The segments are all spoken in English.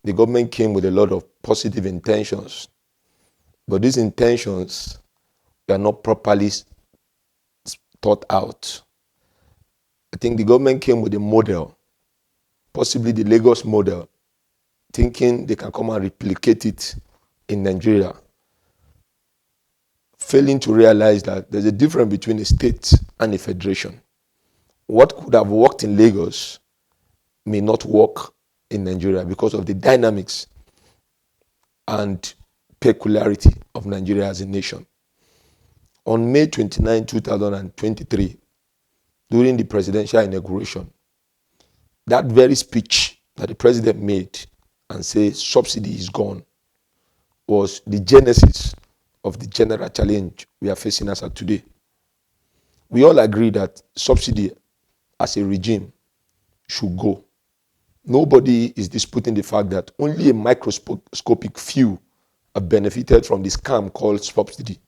The government came with a lot of positive intentions, but these intentions were not properly thought out. I think the government came with a model, possibly the Lagos model, thinking they can come and replicate it in Nigeria, failing to realize that there's a difference between a state and a federation. What could have worked in Lagos may not work in Nigeria because of the dynamics and peculiarity of Nigeria as a nation. On May 29, 2023, during the presidential inauguration, that very speech that the president made and said subsidy is gone was the genesis of the general challenge we are facing as of today. We all agree that subsidy as a regime should go. Nobody is disputing the fact that only a microscopic few have benefited from the scam called subsidy.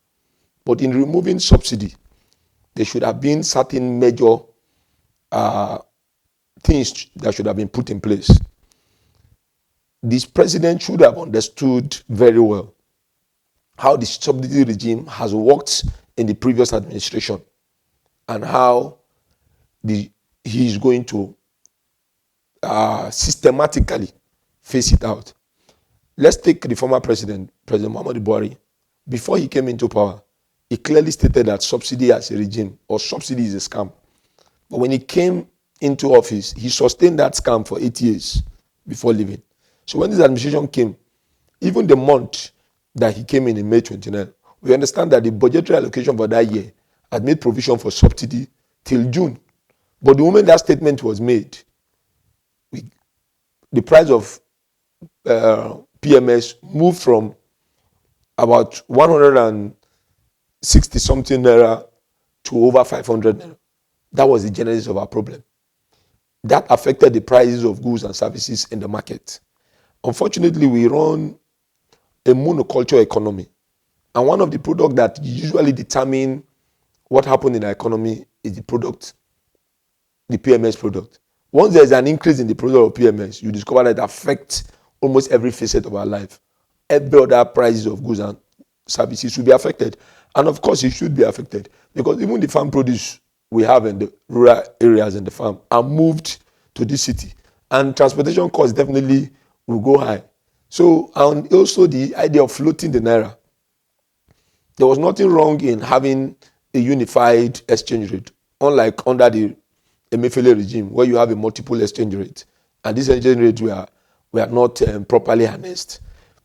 But in removing subsidy, there should have been certain major things that should have been put in place. This president should have understood very well how the subsidy regime has worked in the previous administration and how he is going to systematically face it out. Let's take the former president, President Muhammadu Buhari. Before he came into power, he clearly stated that subsidy as a regime or subsidy is a scam. But when he came into office, he sustained that scam for 8 years before leaving. So when this administration came, even the month that he came in May 29, we understand that the budgetary allocation for that year had made provision for subsidy till June. But the moment that statement was made, the price of PMS moved from about 160 something naira to over 500 naira. That was the genesis of our problem. That affected the prices of goods and services in the market. Unfortunately, we run a monoculture economy. And one of the products that usually determine what happened in the economy is the product, the PMS product. Once there's an increase in the product of PMS, you discover that it affects almost every facet of our life. Every other prices of goods and services should be affected. And of course, it should be affected because even the farm produce we have in the rural areas and the farm are moved to this city. And transportation costs definitely will go high. So, and also the idea of floating the naira. There was nothing wrong in having a unified exchange rate, unlike under the Emefiele regime, where you have a multiple exchange rate. And this exchange rate were not properly harnessed.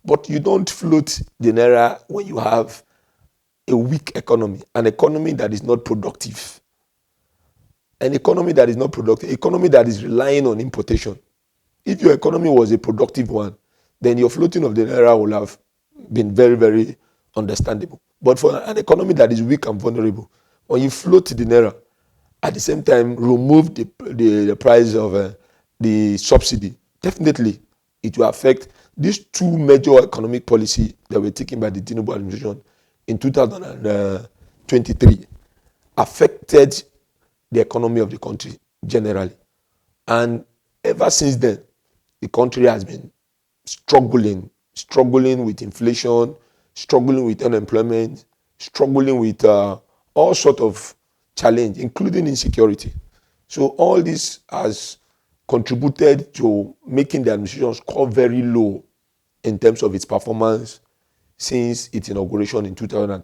But you don't float the naira when you have a weak economy, an economy that is not productive. An economy that is not productive, economy that is relying on importation. If your economy was a productive one, then your floating of the naira will have been very, very understandable. But for an economy that is weak and vulnerable, when you float the naira, at the same time remove the price of the subsidy, definitely it will affect these two major economic policies that were taken by the Tinubu administration in 2023 affected the economy of the country generally. And ever since then, the country has been struggling with inflation, struggling with unemployment, struggling with all sorts of challenge, including insecurity. So all this has contributed to making the administration score very low in terms of its performance since its inauguration in 2020.